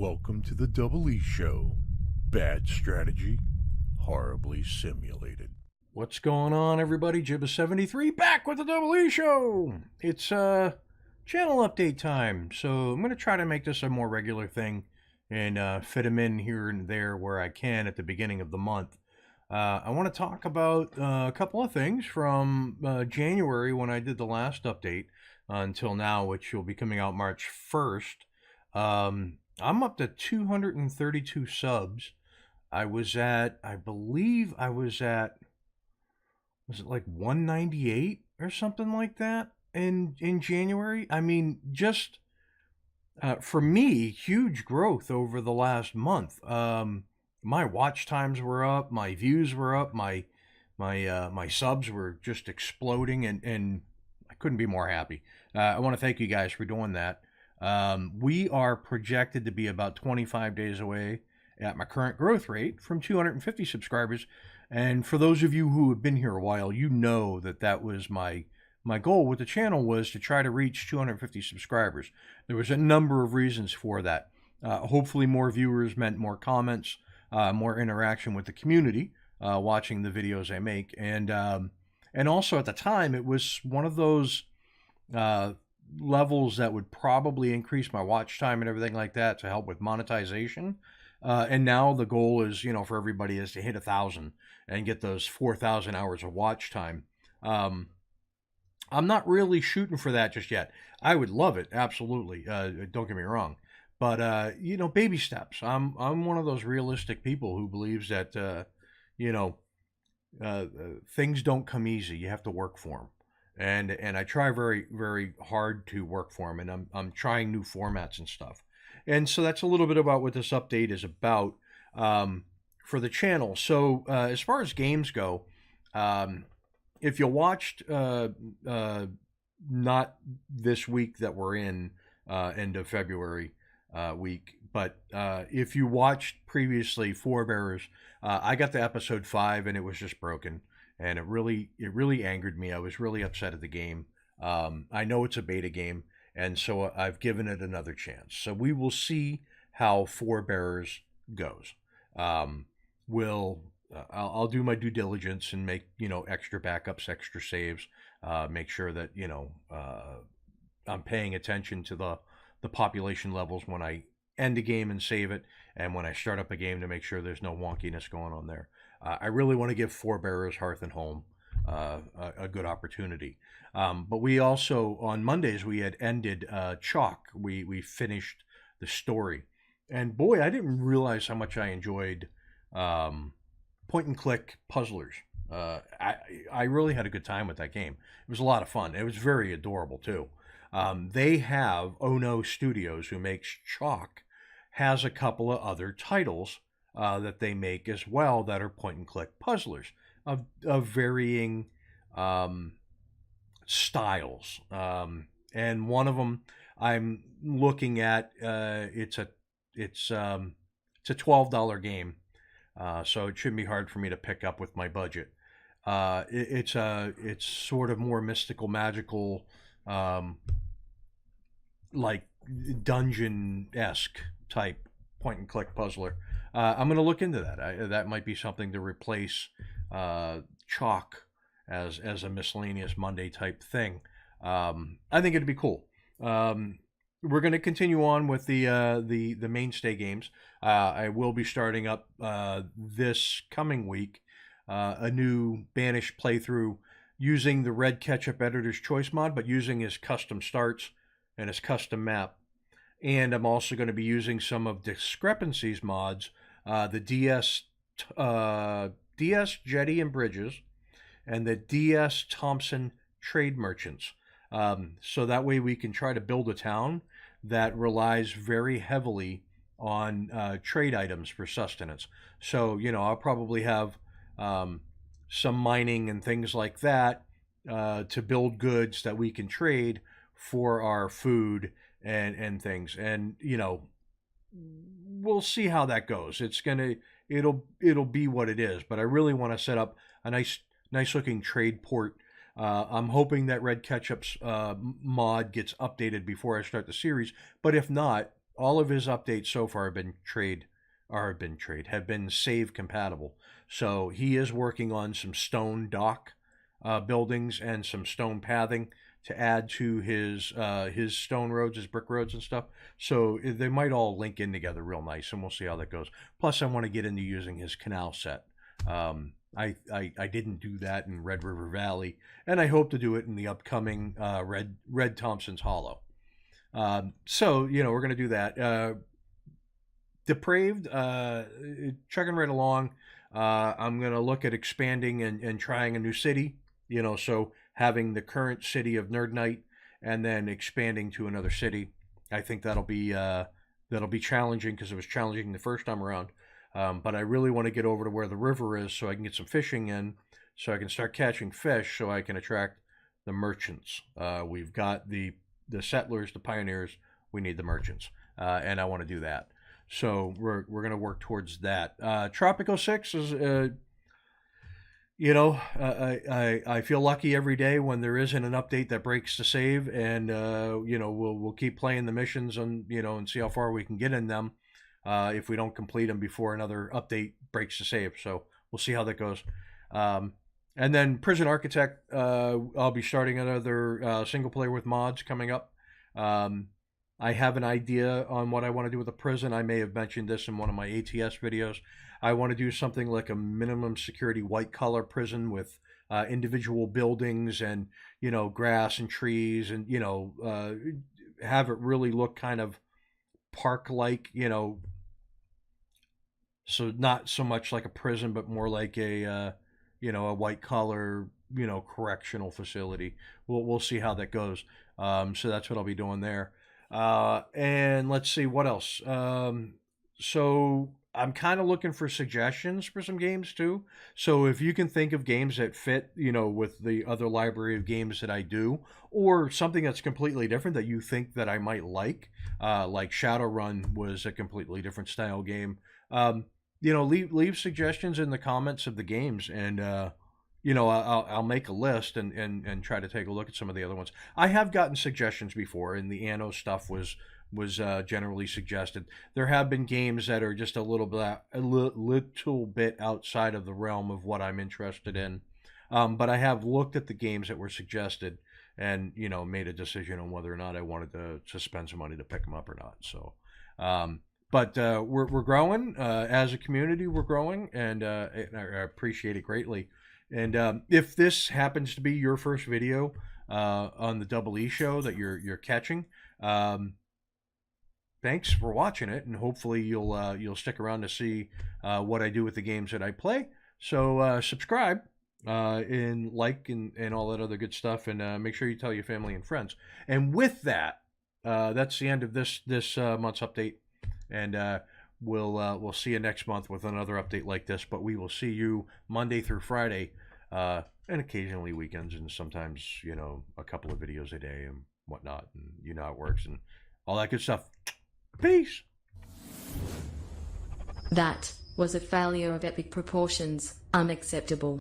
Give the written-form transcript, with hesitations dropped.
Welcome to the Double E Show. Bad strategy, horribly simulated. What's going on, everybody? Jibba73 back with the Double E Show. It's channel update time, so I'm going to try to make this a more regular thing and fit them in here and there where I can at the beginning of the month. I want to talk about a couple of things from January when I did the last update until now, which will be coming out March 1st. I'm up to 232 subs. I believe I was at, was it like 198 or something like that in January? I mean, just for me, huge growth over the last month. My watch times were up, my views were up, my subs were just exploding, and I couldn't be more happy. I want to thank you guys for doing that. We are projected to be about 25 days away at my current growth rate from 250 subscribers. And for those of you who have been here a while, you know that that was my goal with the channel, was to try to reach 250 subscribers. There was a number of reasons for that. Hopefully more viewers meant more comments, more interaction with the community, watching the videos I make. And also at the time, it was one of those levels that would probably increase my watch time and everything like that to help with monetization. And now the goal is, for everybody is to hit 1,000 and get those 4,000 hours of watch time. I'm not really shooting for that just yet. I would love it, absolutely. Don't get me wrong, but baby steps. I'm one of those realistic people who believes that things don't come easy. You have to work for them. And I try very, very hard to work for them, and I'm trying new formats and stuff. And so that's a little bit about what this update is about for the channel. So as far as games go, if you watched not this week that we're in, end of February week, but if you watched previously Forebearers, I got to episode 5 and it was just broken. And it really angered me. I was really upset at the game. I know it's a beta game, and so I've given it another chance. So we will see how Forebearers goes. I'll do my due diligence and make extra backups, extra saves, make sure that I'm paying attention to the population levels when I end a game and save it, and when I start up a game to make sure there's no wonkiness going on there. I really want to give Forebearers Hearth and Home a good opportunity. But we also, on Mondays, we had ended Chalk. We finished the story. And boy, I didn't realize how much I enjoyed point-and-click puzzlers. I really had a good time with that game. It was a lot of fun. It was very adorable, too. They have Ono Studios, who makes Chalk, has a couple of other titles that they make as well that are point-and-click puzzlers of varying styles. And one of them I'm looking at, it's a $12 game, so it shouldn't be hard for me to pick up with my budget. It's sort of more mystical, magical, like dungeon-esque type point-and-click puzzler. I'm going to look into that. That might be something to replace Chalk as a miscellaneous Monday type thing. I think it'd be cool. We're going to continue on with the mainstay games. I will be starting up this coming week a new Banished playthrough using the Red Ketchup Editor's Choice mod, but using his custom starts and his custom map. And I'm also going to be using some of Discrepancies mods, the DS Jetty and Bridges, and the DS Thompson Trade Merchants. So that way we can try to build a town that relies very heavily on trade items for sustenance. So, I'll probably have some mining and things like that to build goods that we can trade for our food and things. And, we'll see how that goes. It'll be what it is, but I really want to set up a nice looking trade port. I'm hoping that Red Ketchup's mod gets updated before I start the series, but if not, all of his updates so far have been save compatible. So he is working on some stone dock buildings and some stone pathing to add to his stone roads, his brick roads and stuff. So they might all link in together real nice, and we'll see how that goes. Plus, I want to get into using his canal set. I didn't do that in Red River Valley, and I hope to do it in the upcoming Red Thompson's Hollow. So, you know, we're going to do that. Depraved, chugging right along. I'm going to look at expanding and trying a new city, you know, so having the current city of Nerd Night and then expanding to another city. I think that'll be challenging because it was challenging the first time around. But I really want to get over to where the river is so I can get some fishing in, so I can start catching fish, so I can attract the merchants. We've got the settlers, the pioneers. We need the merchants, and I want to do that. So we're going to work towards that. Tropico 6 is, you know, I feel lucky every day when there isn't an update that breaks the save, and you know, we'll keep playing the missions and, you know, and see how far we can get in them. If we don't complete them before another update breaks the save. So we'll see how that goes. And then Prison Architect, I'll be starting another single player with mods coming up. I have an idea on what I want to do with the prison. I may have mentioned this in one of my ATS videos. I want to do something like a minimum security white collar prison with individual buildings and, you know, grass and trees, and, you know, have it really look kind of park-like, you know, so not so much like a prison, but more like a, you know, a white collar, you know, correctional facility. We'll see how that goes. So that's what I'll be doing there. And let's see what else. So I'm kind of looking for suggestions for some games too. So if you can think of games that fit, you know, with the other library of games that I do, or something that's completely different that you think that I might like Shadowrun was a completely different style game. You know, leave suggestions in the comments of the games, and you know, I'll make a list and try to take a look at some of the other ones. I have gotten suggestions before, and the Anno stuff was generally suggested. There have been games that are just a little bit outside of the realm of what I'm interested in, but I have looked at the games that were suggested, and, you know, made a decision on whether or not I wanted to spend some money to pick them up or not. So, but we're growing as a community. We're growing, and I appreciate it greatly. And if this happens to be your first video on the Double E Show that you're catching, thanks for watching it, and hopefully you'll stick around to see what I do with the games that I play. So subscribe and like and all that other good stuff, and make sure you tell your family and friends. And with that, that's the end of this month's update, and we'll see you next month with another update like this. But we will see you Monday through Friday, and occasionally weekends, and sometimes, you know, a couple of videos a day and whatnot, and you know how it works and all that good stuff. Peace. That was a failure of epic proportions. Unacceptable.